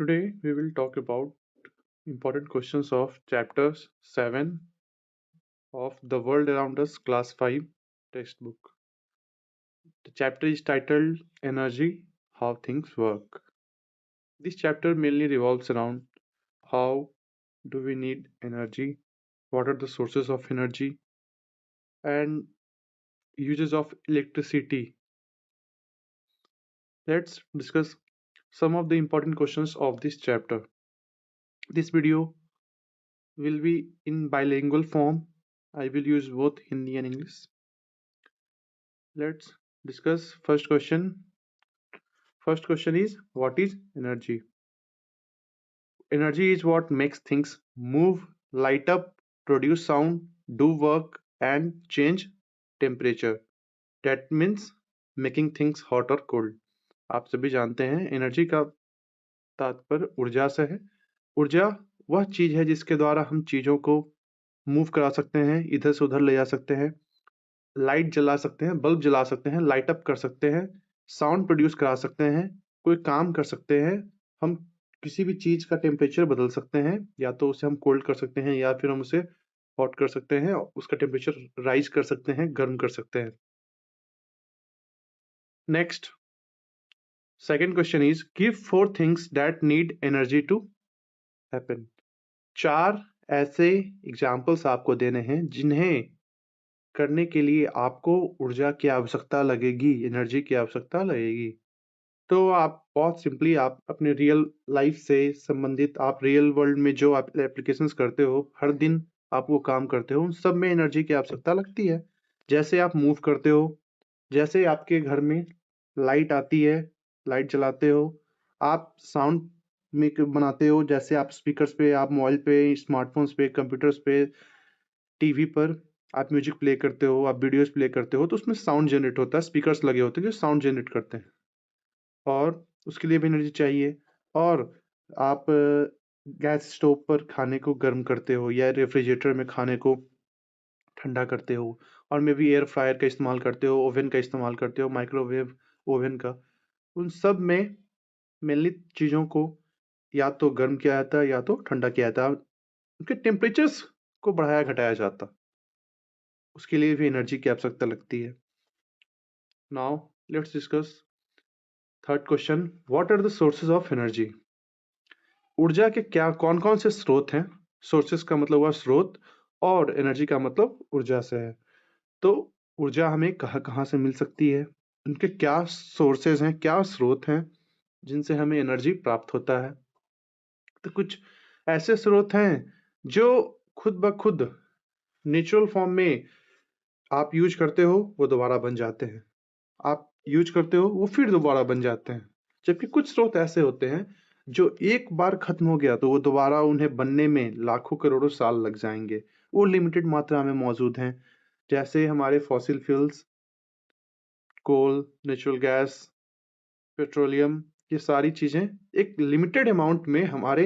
Today we will talk about important questions of chapter 7 of The World Around Us Class 5 textbook. The chapter is titled Energy, How Things Work. This chapter mainly revolves around how do we need energy, what are the sources of energy, and uses of electricity. Let's discuss some of the important questions of this chapter. This video will be in bilingual form. I will use both Hindi and English. Let's discuss first question. First question is, what is energy? Energy is what makes things move, light up, produce sound, do work, and change temperature. That means making things hot or cold. आप सभी जानते हैं energy का तात्पर्य ऊर्जा से है। ऊर्जा वह चीज है जिसके द्वारा हम चीजों को मूव करा सकते हैं, इधर से उधर ले जा सकते हैं, लाइट जला सकते हैं, बल्ब जला सकते हैं, लाइट अप कर सकते हैं, साउंड प्रोड्यूस करा सकते हैं, कोई काम कर सकते हैं, हम किसी भी चीज का टेम्परेचर बदल सकते हैं, या तो उसे हम कोल्ड कर सकते हैं या फिर हम उसे हॉट कर सकते हैं, उसका टेम्परेचर राइज कर सकते हैं, गर्म कर सकते हैं। Next second question is, give 4 things that need energy to happen. 4 ऐसे एग्जाम्पल्स आपको देने हैं जिन्हें करने के लिए आपको ऊर्जा की आवश्यकता लगेगी, एनर्जी की आवश्यकता लगेगी। तो आप बहुत सिंपली आप अपने रियल लाइफ से संबंधित, आप रियल वर्ल्ड में जो आप एप्लीकेशंस करते हो, हर दिन आप वो काम करते हो, उन सब में एनर्जी की आवश्यकता लगती है। जैसे आप मूव करते हो, जैसे आपके घर में लाइट आती है, लाइट जलाते हो, आप साउंड में बनाते हो, जैसे आप स्पीकर्स पे, आप मोबाइल पे, स्मार्टफोन्स पे, कंप्यूटर्स पे, टीवी पर आप म्यूजिक प्ले करते हो, आप वीडियोस प्ले करते हो, तो उसमें साउंड जनरेट होता है, स्पीकर्स लगे होते हैं जो साउंड जनरेट करते हैं, और उसके लिए भी एनर्जी चाहिए। और आप गैस स्टोव पर खाने को गर्म करते हो या रेफ्रिजरेटर में खाने को ठंडा करते हो, और मे भी एयर फ्रायर का इस्तेमाल करते हो, ओवन का इस्तेमाल करते हो, माइक्रोवेव ओवन का। उन सब में मेनली चीज़ों को या तो गर्म किया जाता है या तो ठंडा किया जाता है, उनके टेम्परेचर्स को बढ़ाया घटाया जाता, उसके लिए भी एनर्जी की आवश्यकता लगती है। Now let's discuss third question, what are the sources of energy. ऊर्जा के क्या कौन कौन से स्रोत हैं? सोर्सेज का मतलब हुआ स्रोत, और एनर्जी का मतलब ऊर्जा से है। तो ऊर्जा हमें कहाँ कहाँ से मिल सकती है, उनके क्या सोर्सेज हैं, क्या स्रोत हैं जिनसे हमें एनर्जी प्राप्त होता है। तो कुछ ऐसे स्रोत हैं जो खुद ब खुद नेचुरल फॉर्म में आप यूज करते हो, वो दोबारा बन जाते हैं, आप यूज करते हो, वो फिर दोबारा बन जाते हैं। जबकि कुछ स्रोत ऐसे होते हैं जो एक बार खत्म हो गया तो वो दोबारा उन्हें बनने में लाखों करोड़ों साल लग जाएंगे, वो लिमिटेड मात्रा में मौजूद हैं। जैसे हमारे फॉसिल फ्यूल्स, कोल, नेचुरल गैस, पेट्रोलियम, ये सारी चीजें एक लिमिटेड अमाउंट में हमारे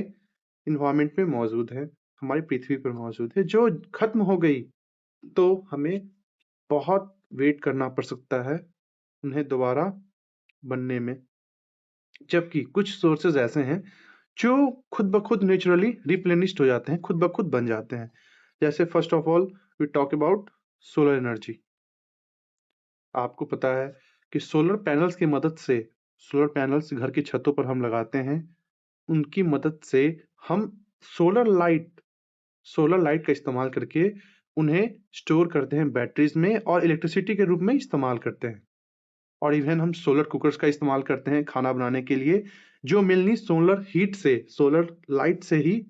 इन्वायरमेंट में मौजूद है, हमारी पृथ्वी पर मौजूद है। जो खत्म हो गई तो हमें बहुत वेट करना पड़ सकता है उन्हें दोबारा बनने में। जबकि कुछ सोर्सेज ऐसे हैं जो खुद ब खुद नेचुरली रिप्लेनिश्ड हो जाते हैं, खुद ब खुद बन जाते हैं। जैसे first of all we talk about solar energy. आपको पता है कि सोलर पैनल्स की मदद से, सोलर पैनल्स घर की छतों पर हम लगाते हैं, उनकी मदद से हम सोलर लाइट का इस्तेमाल करके उन्हें स्टोर करते हैं बैटरीज में और इलेक्ट्रिसिटी के रूप में इस्तेमाल करते हैं। और इवन हम सोलर कुकर्स का इस्तेमाल करते हैं खाना बनाने के लिए, जो मेनली सोलर हीट से, सोलर लाइट से ही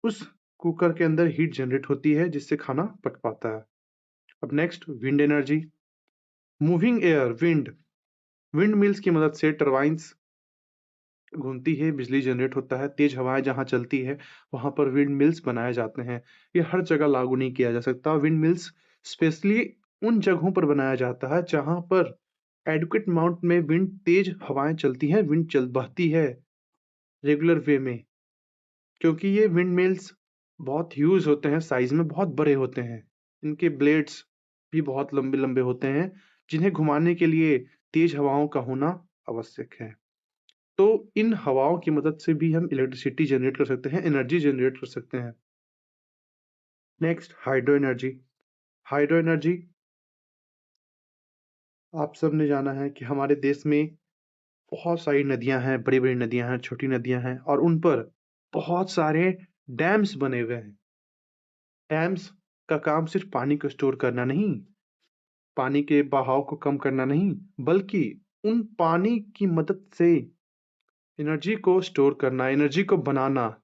उस कुकर के अंदर हीट जनरेट होती है जिससे खाना पक पाता है। अब next, wind energy. Moving air, wind mills की मदद से टरबाइंस घूमती है, बिजली जनरेट होता है, तेज हवाएं जहां चलती है वहां पर विंड मिल्स बनाए जाते हैं। ये हर जगह लागू नहीं किया जा सकता। विंड मिल्स स्पेशली उन जगहों पर बनाया जाता है जहां पर एडुकेट अमाउंट में विंड, तेज हवाएं चलती हैं, विंड चल बहती है रेगुलर वे में। क्योंकि ये विंड मिल्स बहुत ह्यूज होते हैं, साइज में बहुत बड़े होते हैं, इनके ब्लेड्स भी बहुत लंबे लंबे होते हैं, जिन्हें घुमाने के लिए तेज हवाओं का होना आवश्यक है। तो इन हवाओं की मदद से भी हम इलेक्ट्रिसिटी जनरेट कर सकते हैं, एनर्जी जनरेट कर सकते हैं। Next, hydro energy. Hydro energy, आप सबने जाना है कि हमारे देश में बहुत सारी नदियां हैं, बड़ी-बड़ी नदियां हैं, छोटी नदियां हैं, और उन पर बहुत सारे डैम्स बने हुए हैं। डैम्स का काम सिर्फ पानी को स्टोर करना नहीं, पानी के बहाव को कम करना नहीं, बल्कि उन पानी की मदद से एनर्जी को स्टोर करना, एनर्जी को बनाना।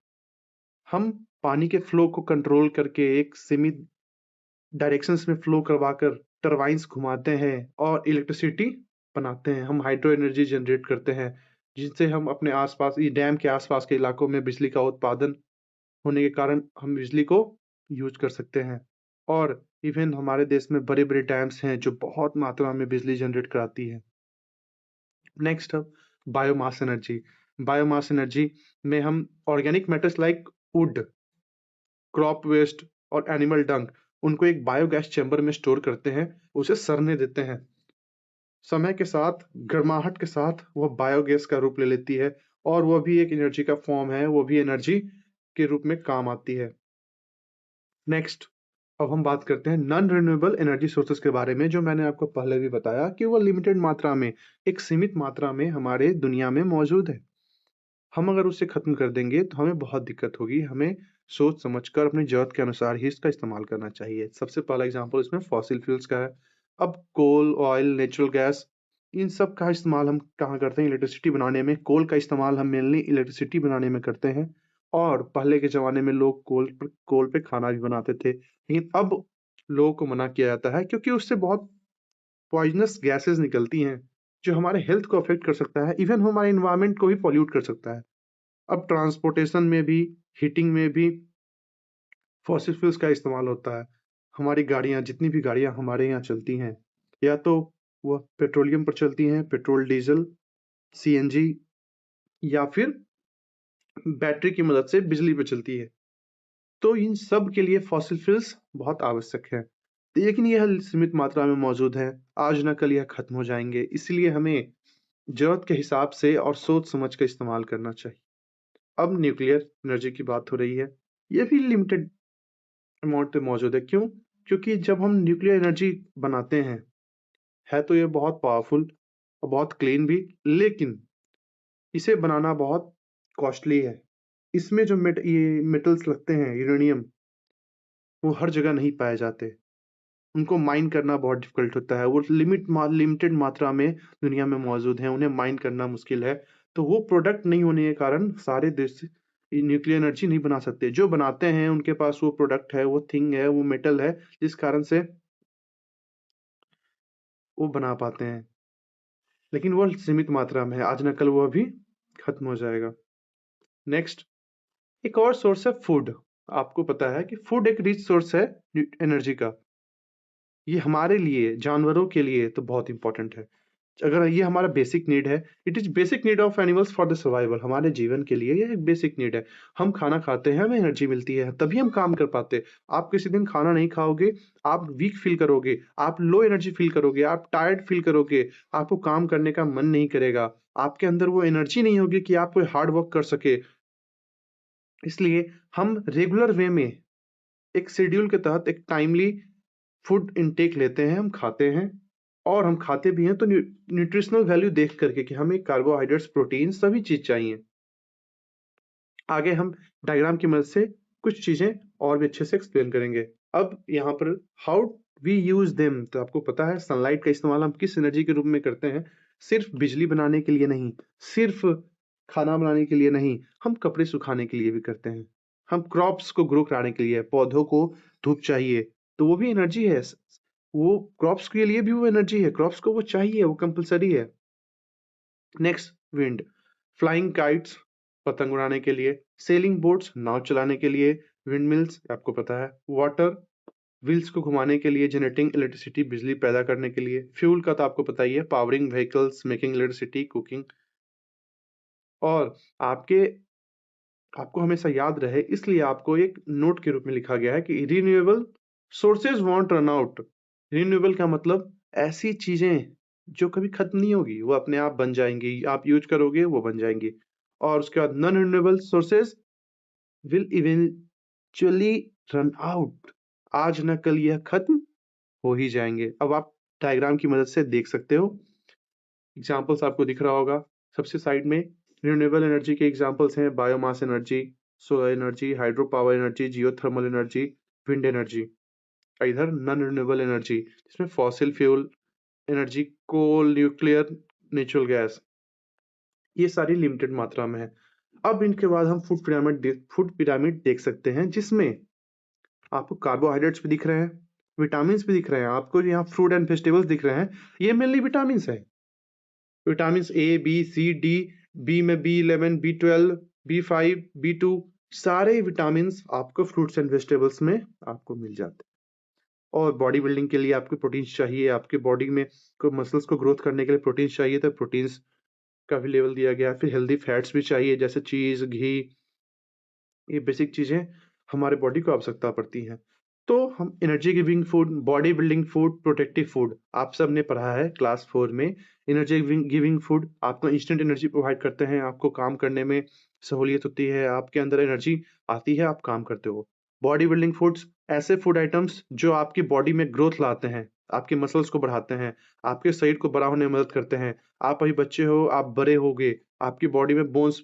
हम पानी के फ्लो को कंट्रोल करके एक सीमित डायरेक्शंस में फ्लो करवाकर टरबाइन्स घुमाते हैं और इलेक्ट्रिसिटी बनाते हैं। हम हाइड्रो एनर्जी जनरेट करते हैं, जिनसे हम अपने आसपास, ये डैम के आसपास के इलाकों में बिजली का उत्पादन होने के कारण हम बिजली को यूज कर सकते हैं। और इवन हमारे देश में बड़े-बड़े डैम्स हैं जो बहुत मात्रा में बिजली जनरेट कराती है। Next, biomass energy. Biomass energy में हम organic matters like wood, crop waste और एनिमल डंग, उनको एक बायोगैस चैम्बर में स्टोर करते हैं, उसे सड़ने देते हैं। समय के साथ, गर्माहट के साथ वह बायोगैस का रूप ले लेती है और वह भी एक एनर्जी का फॉर्म है, वो भी एनर्जी के रूप में काम आती है। नेक्स्ट, अब हम बात करते हैं नॉन रिन्यूएबल एनर्जी सोर्सेस के बारे में, जो मैंने आपको पहले भी बताया कि वो लिमिटेड मात्रा में, एक सीमित मात्रा में हमारे दुनिया में मौजूद है। हम अगर उसे खत्म कर देंगे तो हमें बहुत दिक्कत होगी। हमें सोच समझकर अपनी ज़रूरत के अनुसार ही इसका इस्तेमाल करना चाहिए। सबसे पहला एग्जांपल इसमें फॉसिल फ्यूल्स का है। अब कोल, ऑयल, नेचुरल गैस, इन सब का इस्तेमाल हम कहाँ करते हैं? इलेक्ट्रिसिटी बनाने में। कोल का इस्तेमाल हम मेनली इलेक्ट्रिसिटी बनाने में करते हैं, और पहले के ज़माने में लोग कोल पे खाना भी बनाते थे। लेकिन अब लोगों को मना किया जाता है क्योंकि उससे बहुत पॉइज़नस गैसेज़ निकलती हैं, जो हमारे हेल्थ को अफ़ेक्ट कर सकता है, इवन हमारे एनवायरनमेंट को भी पॉल्यूट कर सकता है। अब ट्रांसपोर्टेशन में भी, हीटिंग में भी फॉसिल फ्यूल्स का इस्तेमाल होता है। हमारी गाड़ियाँ, जितनी भी गाड़ियाँ हमारे यहाँ चलती हैं, या तो वह पेट्रोलियम पर चलती हैं, पेट्रोल, डीज़ल, सीएनजी, या फिर बैटरी की मदद से बिजली पे चलती है। तो इन सब के लिए फॉसिल फ्यूल्स बहुत आवश्यक है। लेकिन यह सीमित मात्रा में मौजूद है, आज न कल यह खत्म हो जाएँगे, इसलिए हमें ज़रूरत के हिसाब से और सोच समझ के इस्तेमाल करना चाहिए। अब न्यूक्लियर एनर्जी की बात हो रही है। ये भी लिमिटेड अमाउंट पे मौजूद है। क्यों? क्योंकि जब हम न्यूक्लियर एनर्जी बनाते हैं, है तो ये बहुत पावरफुल और बहुत क्लीन भी, लेकिन इसे बनाना बहुत कॉस्टली है। इसमें जो ये मेटल्स लगते हैं, यूरेनियम, वो हर जगह नहीं पाए जाते। उनको माइन करना बहुत डिफ़िकल्ट होता है। वो लिमिटेड मात्रा में दुनिया में मौजूद हैं, उन्हें माइन करना मुश्किल है। तो वो प्रोडक्ट नहीं होने के कारण सारे देश न्यूक्लियर एनर्जी नहीं बना सकते। जो बनाते हैं उनके पास वो प्रोडक्ट है, वो थिंग है, वो मेटल है, जिस कारण से वो बना पाते हैं। लेकिन वो सीमित मात्रा में है, आज न कल वो भी खत्म हो जाएगा। नेक्स्ट, एक और सोर्स है फूड। आपको पता है कि फूड एक रिच सोर्स है एनर्जी का। ये हमारे लिए, जानवरों के लिए तो बहुत इंपॉर्टेंट है। अगर ये हमारा बेसिक नीड है, it is basic need of animals for the survival. हमारे जीवन के लिए ये एक बेसिक नीड है। हम खाना खाते हैं, हमें एनर्जी मिलती है, तभी हम काम कर पाते हैं। आप किसी दिन खाना नहीं खाओगे, आप वीक फ़ील करोगे, आप लो एनर्जी फ़ील करोगे, आप टायर्ड फ़ील करोगे, आपको काम करने का मन नहीं करेगा, आपके अंदर वो एनर्जी नहीं होगी कि आप कोई हार्ड वर्क कर सके। इसलिए हम रेगुलर वे में, एक शेड्यूल के तहत, एक टाइमली फूड इनटेक लेते हैं, हम खाते हैं, और हम खाते भी हैं तो न्यूट्रिशनल वैल्यू देख करके कि हमें कार्बोहाइड्रेट्स, प्रोटीन, सभी चीज़ चाहिए। आगे हम डायग्राम की मदद से कुछ चीज़ें और भी अच्छे से एक्सप्लेन करेंगे। अब यहाँ पर हाउ वी यूज़ देम, तो आपको पता है सनलाइट का इस्तेमाल हम किस एनर्जी के रूप में करते हैं। सिर्फ बिजली बनाने के लिए नहीं, सिर्फ खाना बनाने के लिए नहीं, हम कपड़े सुखाने के लिए भी करते हैं। हम क्रॉप्स को ग्रो कराने के लिए, पौधों को धूप चाहिए, तो वो भी एनर्जी है। वो क्रॉप्स के लिए भी वो एनर्जी है, क्रॉप्स को वो चाहिए, वो कंपल्सरी है। नेक्स्ट, विंड, फ्लाइंग काइट्स, पतंग उड़ाने के लिए, सेलिंग बोट्स, नाव चलाने के लिए, विंड मिल्स, आपको पता है, वाटर व्हील्स को घुमाने के लिए, जनरेटिंग इलेक्ट्रिसिटी, बिजली पैदा करने के लिए, फ्यूल का तो आपको पता ही है, powering vehicles, making electricity, cooking. और आपको हमेशा याद रहे, इसलिए आपको एक नोट के रूप में लिखा गया है कि renewable sources want run out. Renewable का मतलब ऐसी चीजें जो कभी खत्म नहीं होगी, वो अपने आप बन जाएंगी, आप यूज करोगे वो बन जाएंगी। और उसके बाद non renewable sources will eventually run out, आज न कल यह खत्म हो ही जाएंगे। अब आप डायग्राम की मदद से देख सकते हो, एग्जाम्पल्स आपको दिख रहा होगा सबसे साइड में। रिन्यूएबल एनर्जी के एग्जाम्पल्स हैं biomass energy, solar energy, hydro power energy, geothermal energy, wind energy. इधर नॉन रिन्यूएबल एनर्जी जिसमें फॉसिल फ्यूल एनर्जी, कोल, न्यूक्लियर, नेचुरल गैस, ये सारी लिमिटेड मात्रा में है। अब इनके बाद हम फूड पिरामिड देख सकते हैं, जिसमें आपको कार्बोहाइड्रेट्स भी दिख रहे हैं, विटामिन भी दिख रहे हैं, आपको यहाँ फ्रूट एंड वेजिटेबल्स दिख रहे हैं, ये मेनली विटामिन है। Vitamin A, B, C, D, B में B11, B12, B5, B2, सारे विटामिन आपको फ्रूट्स एंड वेजिटेबल्स में आपको मिल जाते हैं। और बॉडी बिल्डिंग के लिए आपको प्रोटीन्स चाहिए, आपके बॉडी में को मसल्स को ग्रोथ करने के लिए प्रोटीन्स चाहिए, तो प्रोटीन्स का भी लेवल दिया गया है। फिर हेल्दी फैट्स भी चाहिए, जैसे चीज, घी, ये बेसिक चीजें हमारे बॉडी को आवश्यकता पड़ती हैं। तो हम energy giving food, body building food, protective food, आप सब ने पढ़ा है क्लास 4 में। एनर्जी गिविंग फूड आपको इंस्टेंट एनर्जी प्रोवाइड करते हैं, आपको काम करने में सहूलियत होती है, आपके अंदर एनर्जी आती है, आप काम करते हो। बॉडी बिल्डिंग फूड्स ऐसे फूड आइटम्स जो आपकी बॉडी में ग्रोथ लाते हैं, आपके मसल्स को बढ़ाते हैं, आपके शरीर को बड़ा होने में मदद करते हैं। आप अभी बच्चे हो, आप बड़े होगे, आपकी बॉडी में बोन्स,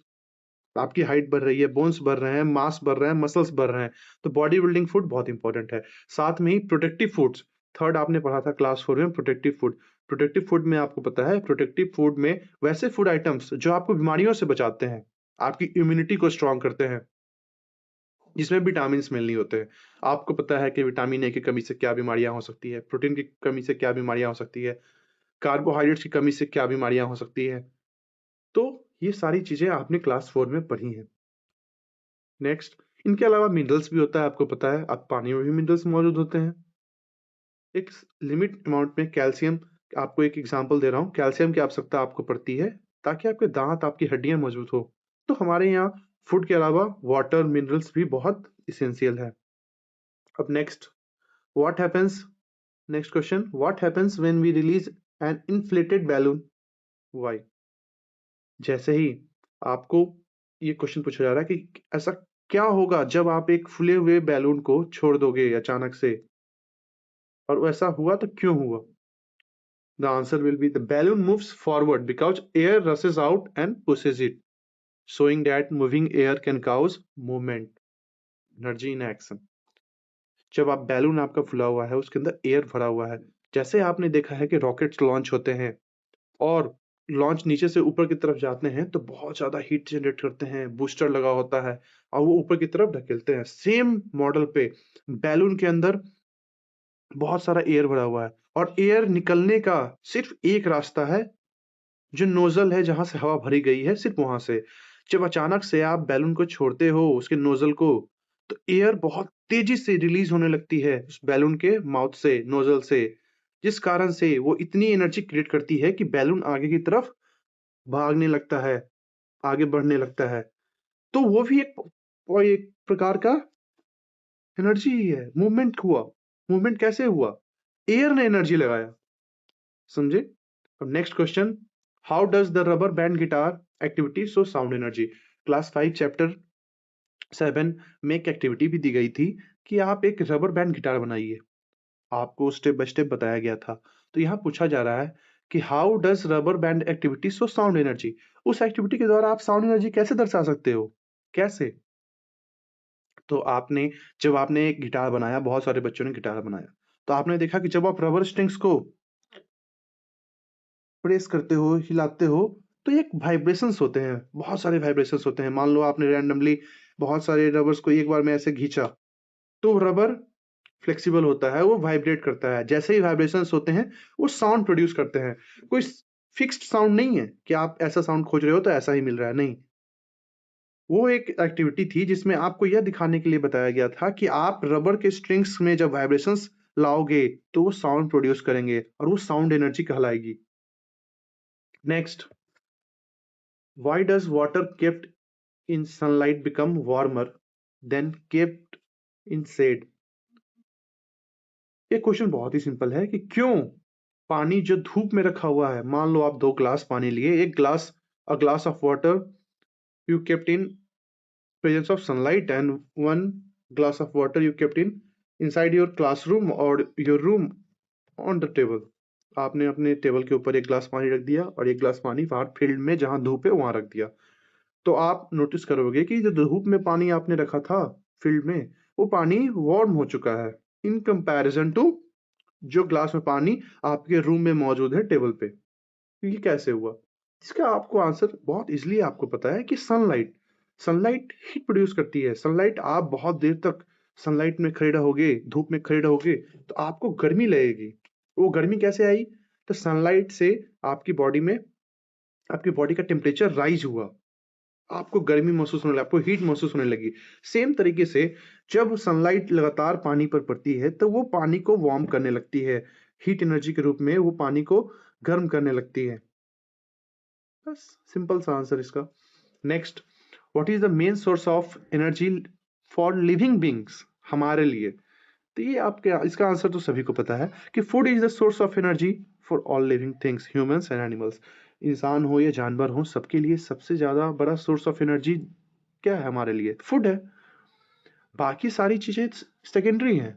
आपकी हाइट बढ़ रही है, बोन्स बढ़ रहे हैं, मास बढ़ रहे हैं, मसल्स बढ़ रहे हैं, तो बॉडी बिल्डिंग फूड बहुत इंपॉर्टेंट है। साथ में ही प्रोटेक्टिव फूड्स, थर्ड आपने पढ़ा था क्लास 4 में, प्रोटेक्टिव फूड। प्रोटेक्टिव फूड में आपको पता है, प्रोटेक्टिव फूड में वैसे फूड आइटम्स जो आपको बीमारियों से बचाते हैं, आपकी इम्यूनिटी को स्ट्रॉन्ग करते हैं, जिसमें विटामिन मिलनी होते हैं। आपको पता है कि विटामिन ए की कमी से क्या बीमारियां हो सकती है, प्रोटीन की कमी से क्या बीमारियां हो सकती है, कार्बोहाइड्रेट्स की कमी से क्या बीमारियां हो सकती है। तो ये सारी चीजें आपने क्लास 4 में पढ़ी हैं। नेक्स्ट, इनके अलावा मिनरल्स भी होता है, आपको पता है, आप पानी में भी मिनरल्स मौजूद होते हैं। एक लिमिट अमाउंट में कैल्शियम, आपको एक एग्जांपल दे रहा हूँ, कैल्शियम की आवश्यकता आपको पड़ती है ताकि आपके दांत, आपकी हड्डियां मजबूत हो। तो हमारे यहाँ फूड के अलावा वाटर, मिनरल्स भी बहुत इसेंशियल है। अब next, what happens, next question, what happens when we release an inflated balloon, why. जैसे ही आपको ये क्वेश्चन पूछा जा रहा है कि ऐसा क्या होगा जब आप एक फूले हुए बैलून को छोड़ दोगे अचानक से, और वैसा हुआ तो क्यों हुआ। The answer will be the balloon moves forward because air रसेस out and pushes it, showing that moving air can cause movement, energy in action। जब आप बैलून आपका फुला हुआ है, उसके अंदर एयर भरा हुआ है, जैसे आपने देखा है कि रॉकेट्स लॉन्च होते हैं और लॉन्च नीचे से ऊपर की तरफ जाते हैं तो बहुत ज्यादा हीट जनरेट करते हैं, बूस्टर लगा होता है और वो ऊपर की तरफ ढकेलते हैं। सेम मॉडल पे बैलून के अंदर बहुत सारा एयर भरा हुआ है और एयर निकलने का सिर्फ एक रास्ता है, जो नोजल है, जहां से हवा भरी गई है, सिर्फ वहां से। जब अचानक से आप बैलून को छोड़ते हो, उसके नोजल को, तो एयर बहुत तेजी से रिलीज होने लगती है उस बैलून के माउथ से, नोजल से, जिस कारण से वो इतनी एनर्जी क्रिएट करती है कि बैलून आगे की तरफ भागने लगता है, आगे बढ़ने लगता है। तो वो भी एक प्रकार का एनर्जी ही है, मूवमेंट हुआ। मूवमेंट कैसे हुआ, एयर ने एनर्जी लगाया, समझे। अब next question, how does the rubber band guitar activity so sound energy. Class 5 chapter 7 में एक एक्टिविटी भी दी गई थी कि आप एक रबर बैंड गिटार बनाइए, आपको स्टेप बाय स्टेप बताया गया था। तो यहाँ पूछा जा रहा है कि how does rubber band activity so sound energy, उस एक्टिविटी के द्वारा आप साउंड एनर्जी कैसे दर्शा सकते हो, कैसे। तो आपने, जब आपने एक गिटार बनाया, बहुत सारे बच्चों ने गिटार बनाया, तो आपने देखा कि जब आप रबर स्ट्रिंग्स को प्रेस करते हो, हिलाते हो, तो एक वाइब्रेशंस होते हैं, बहुत सारे वाइब्रेशंस होते हैं। मान लो आपने रैंडमली बहुत सारे रबर्स को एक बार में ऐसे खींचा, तो रबर फ्लेक्सिबल होता है, वो वाइब्रेट करता है, जैसे ही वाइब्रेशंस होते हैं वो साउंड प्रोड्यूस करते हैं। कोई फिक्स्ड साउंड नहीं है कि आप ऐसा साउंड खोज रहे हो तो ऐसा ही मिल रहा है, नहीं। वो एक एक्टिविटी थी जिसमें आपको यह दिखाने के लिए बताया गया था कि आप रबर के स्ट्रिंग्स में जब वाइब्रेशंस लाओगे तो वो साउंड प्रोड्यूस करेंगे और वो साउंड एनर्जी कहलाएगी। Next, why does water kept in sunlight become warmer than kept in shade। ये क्वेश्चन बहुत ही सिंपल है कि क्यों पानी जो धूप में रखा हुआ है, मान लो आप 2 ग्लास पानी लिए, a glass of water you kept in presence of sunlight and 1 glass of water you kept in inside your classroom or your room on the table. आपने अपने टेबल के ऊपर 1 ग्लास पानी रख दिया और 1 ग्लास पानी बाहर फील्ड में जहाँ धूप है वहां रख दिया। तो आप नोटिस करोगे कि जो धूप में पानी आपने रखा था फील्ड में, वो पानी वार्म हो चुका है इन कंपैरिजन टू जो ग्लास में पानी आपके रूम में मौजूद है टेबल पे। ये कैसे हुआ? इसका आपको आंसर बहुत इजीली आपको पता है कि सनलाइट हीट प्रोड्यूस करती है। सनलाइट, आप बहुत देर तक सनलाइट में खड़े रहोगे, धूप में खड़े रहोगे, तो आपको गर्मी लगेगी। वो गर्मी कैसे आई? तो सनलाइट से आपकी बॉडी में, आपकी बॉडी का टेम्परेचर राइज हुआ, आपको गर्मी महसूस होने लगी, आपको हीट महसूस होने लगी। सेम तरीके से जब सनलाइट लगातार पानी पर पड़ती है तो वो पानी को वार्म करने लगती है, हीट एनर्जी के रूप में वो पानी को गर्म करने लगती है। बस सिंपल सा आंसर इसका। Next, what is the main source of energy for living beings? हमारे लिए तो ये आपके, इसका आंसर तो सभी को पता है कि food is the source of energy for all living things, humans and animals. इंसान हो या जानवर हो, सबके लिए सबसे ज्यादा बड़ा सोर्स ऑफ एनर्जी क्या है? हमारे लिए फूड है। बाकी सारी चीजें सेकेंडरी हैं।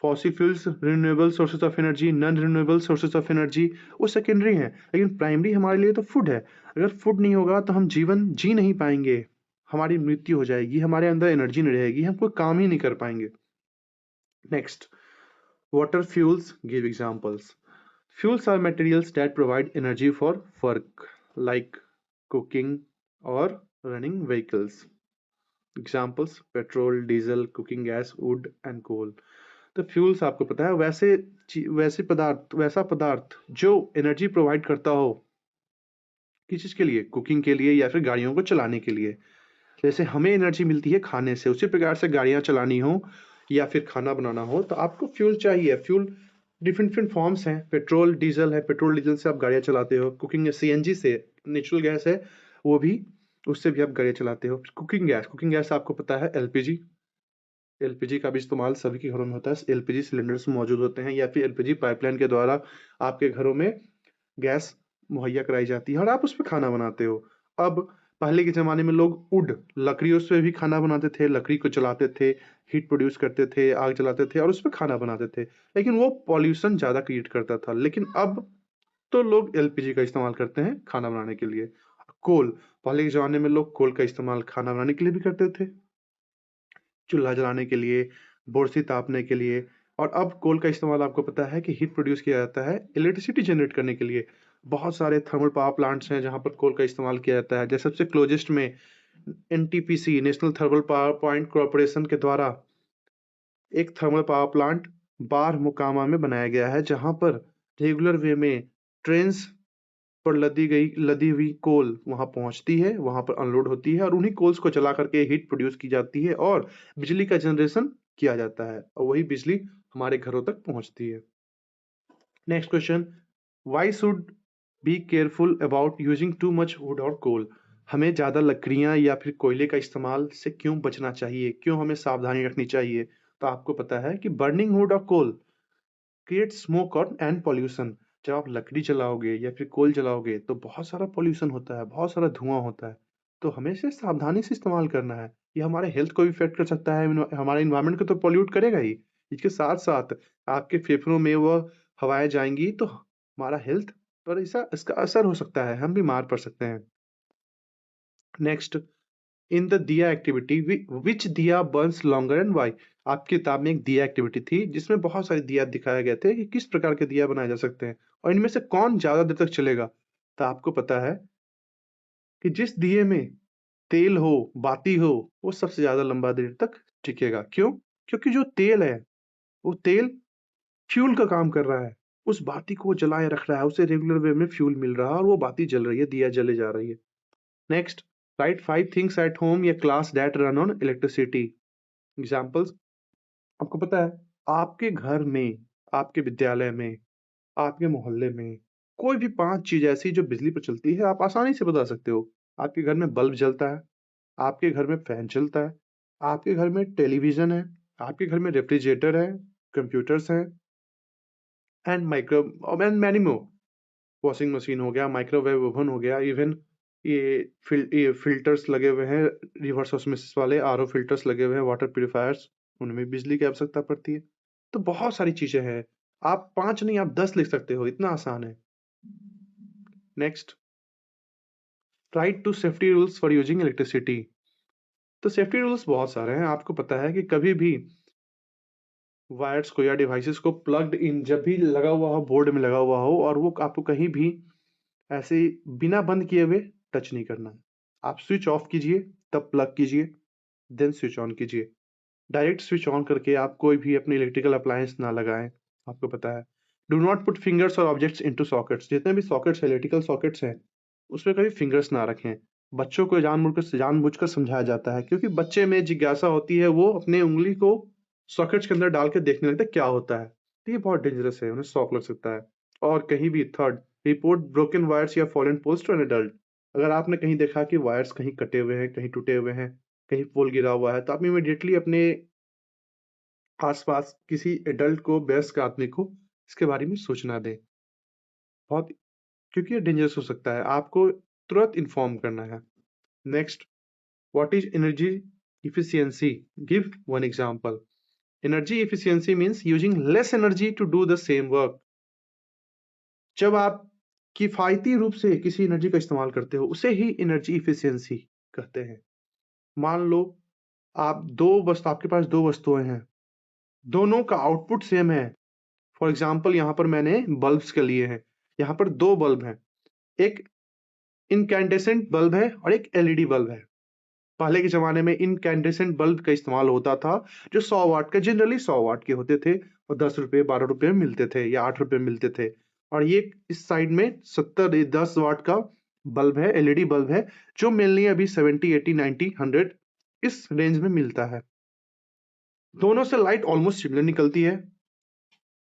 Fossil fuels, renewable sources of energy, non renewable sources of energy, वो सेकेंडरी हैं, लेकिन प्राइमरी हमारे लिए तो फूड है। अगर फूड नहीं होगा तो हम जीवन जी नहीं पाएंगे, हमारी मृत्यु हो जाएगी, हमारे अंदर एनर्जी नहीं रहेगी, हम कोई काम ही नहीं कर पाएंगे। Next, water fuels, give examples. Fuels are materials that provide energy for work, like cooking or running vehicles. Examples: petrol, diesel, cooking gas, wood and coal. तो फ्यूल्स आपको पता है वैसा पदार्थ जो एनर्जी प्रोवाइड करता हो, किस चीज के लिए? कुकिंग के लिए या फिर गाड़ियों को चलाने के लिए। जैसे हमें एनर्जी मिलती है खाने से, उसी प्रकार से गाड़ियां चलानी हो या फिर खाना बनाना हो तो आपको फ्यूल चाहिए। फ्यूल डिफरेंट डिफरेंट फॉर्म्स हैं। पेट्रोल डीजल है, पेट्रोल डीजल से आप गाड़ियां चलाते हो। कुकिंग सीएनजी से, नेचुरल गैस है वो भी, उससे भी आप गाड़ियां चलाते हो। कुकिंग गैस आपको पता है एलपीजी। एलपीजी का भी इस्तेमाल सभी के घरों में होता है। एलपीजी सिलेंडर्स मौजूद होते हैं या फिर एलपीजी पाइपलाइन के द्वारा आपके घरों में गैस मुहैया कराई जाती है और आप उस पर खाना बनाते हो। अब पहले के ज़माने में लोग वुड, लकड़ियों से भी खाना बनाते थे, लकड़ी को जलाते थे, हीट प्रोड्यूस करते थे, आग जलाते थे और उस पे खाना बनाते थे। लेकिन वो पॉल्यूशन ज़्यादा क्रिएट करता था। लेकिन अब तो लोग एलपीजी का इस्तेमाल करते हैं खाना बनाने के लिए। कोल, पहले के ज़माने में लोग कोल का इस्तेमाल खाना बनाने के लिए भी करते थे, चूल्हा जलाने के लिए, बोरसी तापने के लिए। और अब कोल का इस्तेमाल आपको पता है कि हीट प्रोड्यूस किया जाता है इलेक्ट्रिसिटी जनरेट करने के लिए। बहुत सारे थर्मल पावर प्लांट्स हैं जहाँ पर कोल का इस्तेमाल किया जाता है। जैसे सबसे क्लोजेस्ट में NTPC, national thermal power point corporation के द्वारा एक थर्मल पावर प्लांट बार मुकामा में बनाया गया है, जहाँ पर रेगुलर वे में ट्रेन्स पर लदी हुई कोल वहां पहुंचती है, वहां पर अनलोड होती है और उन्हीं कोल्स को जला करके हीट प्रोड्यूस की जाती है और बिजली का जनरेशन किया जाता है और वही बिजली हमारे घरों तक पहुंचती है। Next question, why should be careful about using too much would और कोल? हमें ज्यादा लकड़ियां या फिर कोयले का इस्तेमाल से क्यों बचना चाहिए, क्यों हमें सावधानी रखनी चाहिए? तो आपको पता है कि बर्निंग वुड और कोल क्रिएट स्मोक और एंड पॉल्यूशन। जब आप लकड़ी जलाओगे या फिर कोल जलाओगे तो बहुत सारा पॉल्यूशन होता है, बहुत सारा धुआं होता है। तो हमें इसे सावधानी से इस्तेमाल करना है। ये हमारे हेल्थ को भी इफेक्ट कर सकता है, हमारे इन्वायरमेंट को तो पॉल्यूट करेगा ही। इसके साथ साथ आपके फेफड़ों में वो हवाएं जाएंगी तो हमारा हेल्थ पर इसका असर हो सकता है, हम बीमार पड़ सकते हैं। नेक्स्ट, इन द दिया एक्टिविटी विच दिया बर्न्स लॉन्गर एंड वाई? आपकी किताब में एक दिया एक्टिविटी थी जिसमें बहुत सारे दिया दिखाए गए थे कि किस प्रकार के दिया बनाए जा सकते हैं और इनमें से कौन ज्यादा देर तक चलेगा। तो आपको पता है कि जिस दिए में तेल हो, बाती हो, वो सबसे ज्यादा लंबा देर तक टिकेगा। क्यों? क्योंकि जो तेल है वो तेल फ्यूल का काम कर रहा है। उस बाती को वो जलाए रख रहा है, उसे रेगुलर वे में फ्यूल मिल रहा है और वो बाती जल रही है, दिया जले जा रही है। Next, write 5 things at home या class that run on electricity. Examples, आपको पता है आपके घर में, आपके विद्यालय में, आपके मोहल्ले में कोई भी 5 चीज ऐसी जो बिजली पर चलती है, आप आसानी से बता सकते हो। आपके घर में बल्ब जलता है, आपके घर में फैन चलता है, आपके घर में टेलीविजन है, आपके घर में रेफ्रिजरेटर है, कंप्यूटर्स हैं, and micro and many more. Washing machine हो गया, माइक्रोवेव ओवन हो गया, इवन ये फिल्टर्स लगे हुए हैं, रिवर्स ऑस्मोसिस वाले आरओ फिल्टर्स लगे हुए हैं, वाटर प्यूरिफायर्स, उनमें बिजली की आवश्यकता पड़ती है। तो बहुत सारी चीजें हैं, आप 5 नहीं आप 10 लिख सकते हो, इतना आसान है। Next, write to safety rules for using electricity. तो सेफ्टी रूल्स बहुत सारे हैं। आपको पता है कि कभी भी वायर्स को या डिवाइसेस को प्लग्ड इन जब भी लगा हुआ हो, बोर्ड में लगा हुआ हो, और वो आपको कहीं भी ऐसे बिना बंद किए हुए टच नहीं करना है। आप स्विच ऑफ कीजिए, तब प्लग कीजिए, देन स्विच ऑन कीजिए। डायरेक्ट स्विच ऑन करके आप कोई भी अपनी इलेक्ट्रिकल अप्लायंस ना लगाएं। आपको पता है, डू नॉट पुट फिंगर्स और ऑब्जेक्ट्स इनटू सॉकेट्स। जितने भी सॉकेट्स इलेक्ट्रिकल सॉकेट्स हैं, उसमें कभी फिंगर्स ना रखें। बच्चों को जानबूझकर समझाया जाता है, क्योंकि बच्चे में जिज्ञासा होती है, वो अपने उंगली को सॉकेट्स के अंदर डाल के देखने लगता है क्या होता है। तो ये बहुत डेंजरस है, उन्हें शॉक लग सकता है। और कहीं भी थर्ड, रिपोर्ट ब्रोकन वायर्स या fallen poles to an adult. अगर आपने कहीं देखा कि वायर्स कहीं कटे हुए हैं, कहीं टूटे हुए हैं, कहीं पोल गिरा हुआ है, तो आप इमीडिएटली अपने आसपास किसी एडल्ट को, वयस्क आदमी को इसके बारे में सूचना दें। बहुत, क्योंकि ये डेंजरस हो सकता है, आपको तुरंत इन्फॉर्म करना है। Next, what is energy efficiency? Give one example. Energy efficiency means using less energy to do the same work. जब आप किफायती रूप से किसी एनर्जी का इस्तेमाल करते हो, उसे ही एनर्जी इफिशियंसी कहते हैं। मान लो आपके पास दो वस्तुएं हैं, दोनों का आउटपुट सेम है। फॉर एग्जाम्पल, यहाँ पर मैंने बल्ब्स के लिए हैं, यहाँ पर दो बल्ब हैं, एक इनकैंडेसेंट बल्ब है और एक एलईडी बल्ब है। पहले के जमाने में इनकैंडेसेंट बल्ब का इस्तेमाल होता था, जो 100 वाट का, जनरली 100 वाट के होते थे, और 10 रुपए 12 रुपए में मिलते थे या 8 रुपए में मिलते थे। और ये इस साइड में 10 वाट का बल्ब है, एलईडी बल्ब है, जो मेनली अभी 70, 80, 90, 100 इस रेंज में मिलता है। दोनों से लाइट ऑलमोस्ट सिमिलर निकलती है,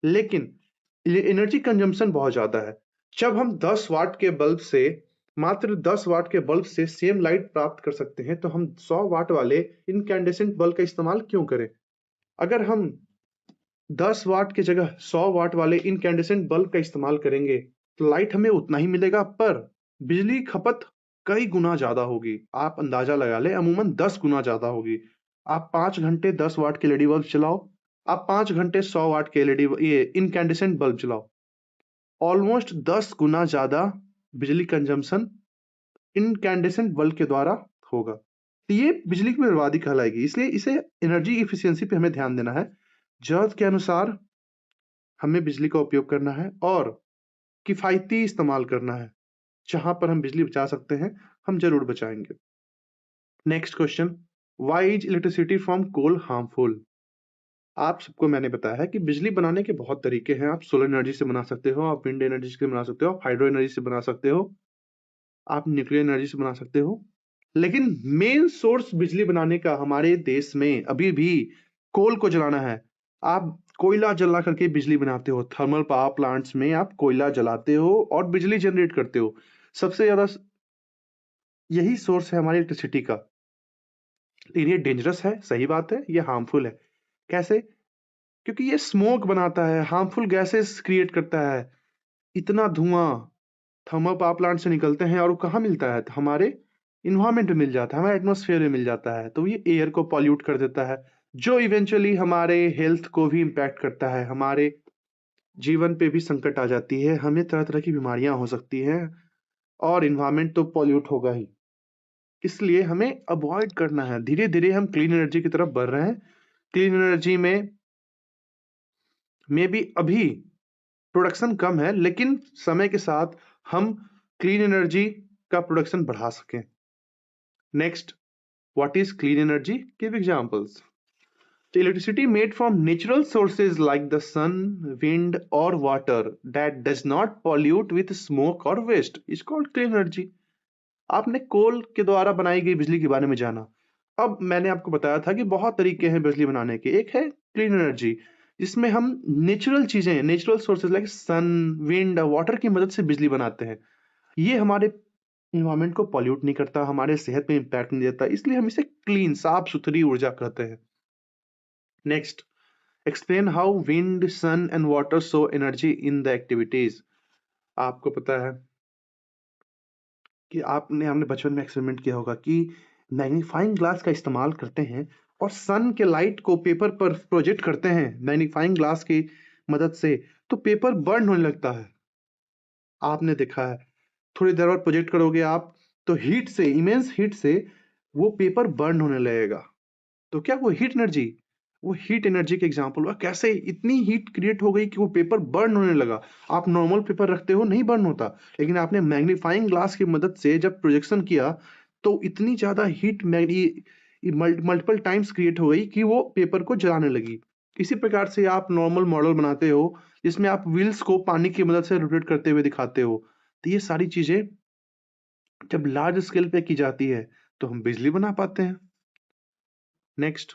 लेकिन एनर्जी कंजम्पशन बहुत ज्यादा है। जब हम 10 वाट के बल्ब से, मात्र 10 वाट के बल्ब से सेम लाइट प्राप्त कर सकते हैं, तो हम 100 वाट वाले इनकैंडेसेंट बल्ब का इस्तेमाल क्यों करें? अगर हम 10 वाट की जगह 100 वाट वाले इनकैंडेसेंट बल्ब का इस्तेमाल करेंगे, तो लाइट हमें उतना ही मिलेगा, पर बिजली खपत कई गुना ज्यादा होगी। आप अंदाजा लगा ले, अमूमन 10 गुना ज्यादा होगी। आप 5 घंटे 10 वाट के एलईडी बल्ब चलाओ, आप 5 घंटे 100 वाट के एलईडी ये इनकैंडेसेंट बल्ब चलाओ, ऑलमोस्ट 10 गुना ज्यादा बिजली कंजम्पशन इनकैंडेसेंट बल्ब के द्वारा होगा। तो ये बिजली की बर्बादी कहलाएगी। इसलिए इसे एनर्जी इफिशियंसी पे हमें ध्यान देना है। जरूरत के अनुसार हमें बिजली का उपयोग करना है और किफायती इस्तेमाल करना है। जहां पर हम बिजली बचा सकते हैं, हम जरूर बचाएंगे। Next question, why is electricity from coal harmful? आप सबको मैंने बताया है कि बिजली बनाने के बहुत तरीके हैं। आप सोलर एनर्जी से बना सकते हो, आप विंड एनर्जी से बना सकते हो, आप हाइड्रो एनर्जी से बना सकते हो, आप न्यूक्लियर एनर्जी से बना सकते हो। लेकिन मेन सोर्स बिजली बनाने का हमारे देश में अभी भी कोल को जलाना है। आप कोयला जला करके बिजली बनाते हो, थर्मल पावर प्लांट्स में आप कोयला जलाते हो और बिजली जनरेट करते हो। सबसे ज्यादा यही सोर्स है हमारी इलेक्ट्रिसिटी का। लेकिन ये डेंजरस है, सही बात है, ये हार्मफुल है। कैसे? क्योंकि ये स्मोक बनाता है, हार्मफुल गैसेस क्रिएट करता है। इतना धुआं थर्मल पावर प्लांट से निकलते हैं, और वो कहाँ मिलता है? तो हमारे इन्वायरमेंट में मिल जाता है, हमारे एटमॉस्फेयर में मिल जाता है। तो ये एयर को पॉल्यूट कर देता है, जो इवेंचुअली हमारे हेल्थ को भी इम्पैक्ट करता है, हमारे जीवन पे भी संकट आ जाती है, हमें तरह तरह की बीमारियां हो सकती हैं, और इन्वायरमेंट तो पॉल्यूट होगा ही। इसलिए हमें अवॉइड करना है। धीरे धीरे हम क्लीन एनर्जी की तरफ बढ़ रहे हैं। क्लीन एनर्जी में भी अभी प्रोडक्शन कम है, लेकिन समय के साथ हम क्लीन एनर्जी का प्रोडक्शन बढ़ा सकें। Next, what is clean energy? Give examples. The electricity made from natural sources like the sun, wind, or water that does not pollute with smoke or waste is called clean energy. आपने कोल के द्वारा बनाई गई बिजली के बारे में जाना। अब मैंने आपको बताया था कि बहुत तरीके हैं बिजली बनाने के। एक है क्लीन एनर्जी, जिसमें हम नेचुरल चीजें, नेचुरल सोर्सेज लाइक सन, विंड, वाटर की मदद से बिजली बनाते हैं। ये हमारे इन्वायरमेंट को पॉल्यूट नहीं करता, हमारे सेहत में इंपैक्ट नहीं देता, इसलिए हम इसे क्लीन, साफ सुथरी ऊर्जा कहते हैं। Next, explain how wind sun and water show energy in the activities. आपको पता है कि हमने बचपन में एक्सपेरिमेंट किया होगा कि मैग्नीफाइंग ग्लास का इस्तेमाल करते हैं और सन के लाइट को पेपर पर प्रोजेक्ट करते हैं मैग्नीफाइंग ग्लास की मदद से, तो पेपर बर्न होने लगता है। आपने देखा है, थोड़ी देर बाद प्रोजेक्ट करोगे आप, तो हीट से, इमेंस हीट से वो पेपर बर्न होने लगेगा। तो क्या वो हीट एनर्जी के एग्जाम्पल हुआ, कैसे इतनी हीट क्रिएट हो गई कि वो पेपर बर्न होने लगा। आप नॉर्मल पेपर रखते हो, नहीं बर्न होता, लेकिन आपने मैग्नीफाइंग ग्लास की मदद से जब प्रोजेक्शन किया तो इतनी ज्यादा हीट मल्टीपल टाइम्स क्रिएट हो गई कि वो पेपर को जलाने लगी। इसी प्रकार से आप नॉर्मल मॉडल बनाते हो जिसमें आप व्हील्स को पानी की मदद से रोटेट करते हुए दिखाते हो। तो ये सारी चीजें जब लार्ज स्केल पे की जाती है तो हम बिजली बना पाते हैं। Next,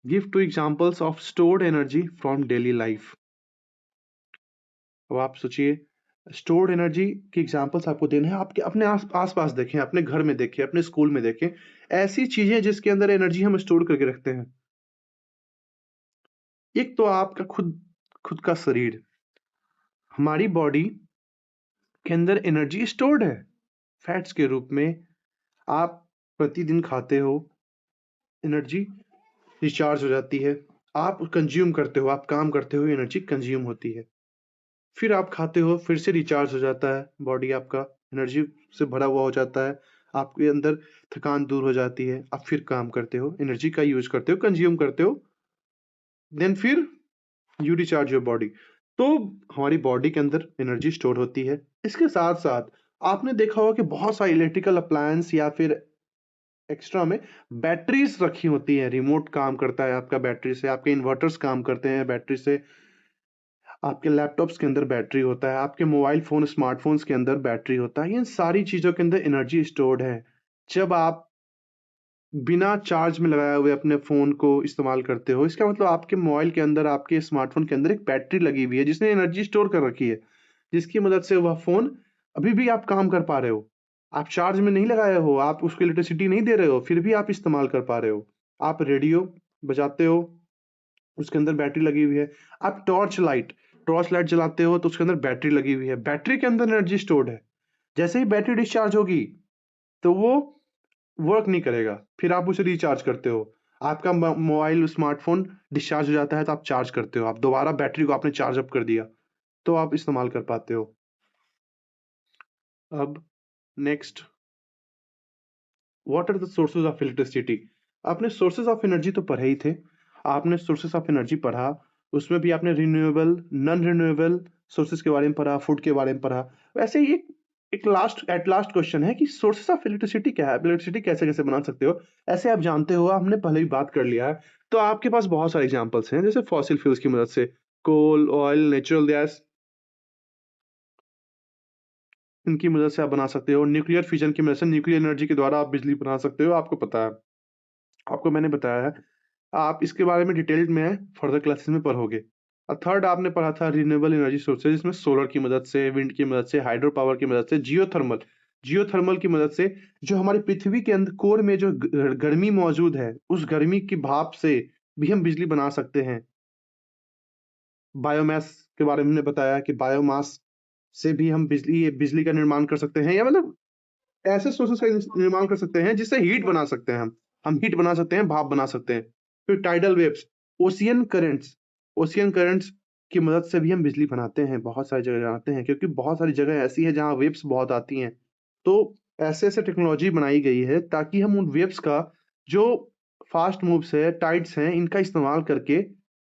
give to examples of stored energy from daily life. अब आप सोचिए, स्टोर्ड एनर्जी के एग्जांपल्स आपको देने हैं, आपके अपने आस पास देखें, अपने घर में देखें, अपने स्कूल में देखें, ऐसी चीजें जिसके अंदर एनर्जी हम स्टोर करके रखते हैं। एक तो आपका खुद खुद का शरीर, हमारी बॉडी के अंदर एनर्जी स्टोर्ड है फैट्स के रूप में। आप प्रतिदिन खाते हो, एनर्जी रिचार्ज हो जाती है। आप कंज्यूम करते हो, आप काम करते हो, एनर्जी कंज्यूम होती है। फिर आप खाते हो, फिर से रिचार्ज हो जाता है, बॉडी आपका एनर्जी से भरा हुआ हो जाता है, आपके अंदर थकान दूर हो जाती है, आप फिर काम करते हो, एनर्जी का यूज करते हो, कंज्यूम करते हो, देन फिर यू रिचार्ज योर बॉडी। तो हमारी बॉडी के अंदर एनर्जी स्टोर होती है। इसके साथ साथ आपने देखा होगा कि बहुत सारे इलेक्ट्रिकल अप्लायंस या फिर एक्स्ट्रा में बैटरीज रखी होती हैं। रिमोट काम करता है आपका बैटरी से, आपके इन्वर्टर्स काम करते हैं बैटरी से, आपके लैपटॉप्स के अंदर बैटरी होता है, आपके मोबाइल फोन स्मार्टफोन्स के अंदर बैटरी होता है। इन सारी चीजों के अंदर एनर्जी स्टोर्ड है। जब आप बिना चार्ज में लगाए हुए अपने फोन को इस्तेमाल करते हो, इसका मतलब आपके मोबाइल के अंदर, आपके स्मार्टफोन के अंदर एक बैटरी लगी हुई है जिसने एनर्जी स्टोर कर रखी है, जिसकी मदद से वह फोन अभी भी आप काम कर पा रहे हो। आप चार्ज में नहीं लगाए हो, आप उसको इलेक्ट्रिसिटी नहीं दे रहे हो, फिर भी आप इस्तेमाल कर पा रहे हो। आप रेडियो बजाते हो, उसके अंदर बैटरी लगी हुई है। आप टॉर्च लाइट जलाते हो तो उसके अंदर बैटरी लगी हुई है, बैटरी के अंदर एनर्जी स्टोर्ड है। जैसे ही बैटरी डिस्चार्ज होगी तो वो वर्क नहीं करेगा, फिर आप उसे रिचार्ज करते हो। आपका मोबाइल स्मार्टफोन डिस्चार्ज हो जाता है तो आप चार्ज करते हो, आप दोबारा बैटरी को आपने चार्ज अप कर दिया तो आप इस्तेमाल कर पाते हो। अब next, what are the sources of electricity. आपने सोर्सेज ऑफ एनर्जी तो पढ़े ही थे, आपने सोर्सेज ऑफ एनर्जी पढ़ा, उसमें भी आपने रिन्यूएबल, नॉन रिन्यूएबल सोर्सेज के बारे में पढ़ा, फूड के बारे में पढ़ा। वैसे ही एक लास्ट क्वेश्चन है कि सोर्सेज ऑफ इलेक्ट्रिसिटी क्या है, इलेक्ट्रिसिटी कैसे कैसे बना सकते हो। ऐसे आप जानते हो, हमने पहले ही बात कर लिया है, तो आपके पास बहुत सारे एग्जांपल्स हैं, जैसे फॉसिल फ्यूल्स की मदद से, कोल, ऑयल, नेचुरल गैस, इनकी मदद से आप बना सकते हो। न्यूक्लियर फ्यूजन की मदद से, न्यूक्लियर एनर्जी के द्वारा आप बिजली बना सकते हो, आपको पता है, आपको मैंने बताया है। आप इसके बारे में डिटेल्ड में फर्दर क्लासेस में पढ़ोगे। और थर्ड आपने पढ़ा था रिन्यूएबल एनर्जी सोर्सेज, जिसमें सोलर की मदद से, विंड की मदद से, हाइड्रो पावर की मदद से, जियोथर्मल की मदद से, जो हमारी पृथ्वी के अंदर कोर में जो गर्मी मौजूद है, उस गर्मी की भाप से भी हम बिजली बना सकते हैं। बायोमास के बारे में हमने बताया कि बायोमास से भी हम बिजली का निर्माण कर सकते हैं, या मतलब ऐसे सोर्सेस का निर्माण कर सकते हैं जिससे हीट बना सकते हैं हम हीट बना सकते हैं, भाप बना सकते हैं। फिर टाइडल वेव्स, ओशियन करंट्स की मदद से भी हम बिजली बनाते हैं, बहुत सारी जगह बनाते हैं, क्योंकि बहुत सारी जगह ऐसी है जहाँ वेव्स बहुत आती हैं। तो ऐसे ऐसे टेक्नोलॉजी बनाई गई है ताकि हम उन वेव्स का, जो फास्ट मूव्स है, टाइड्स हैं, इनका इस्तेमाल करके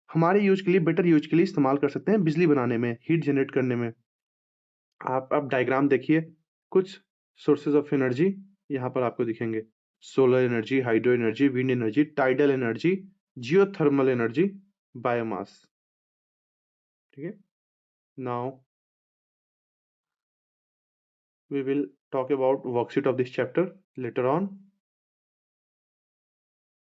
हमारे यूज के लिए, बेटर यूज के लिए इस्तेमाल कर सकते हैं बिजली बनाने में, हीट जनरेट करने में। आप डायग्राम देखिए, कुछ सोर्सेज ऑफ एनर्जी यहाँ पर आपको दिखेंगे, solar energy, hydro energy, wind energy, tidal energy, geothermal energy, biomass. ठीक है, now we will talk about worksheet of this chapter later on.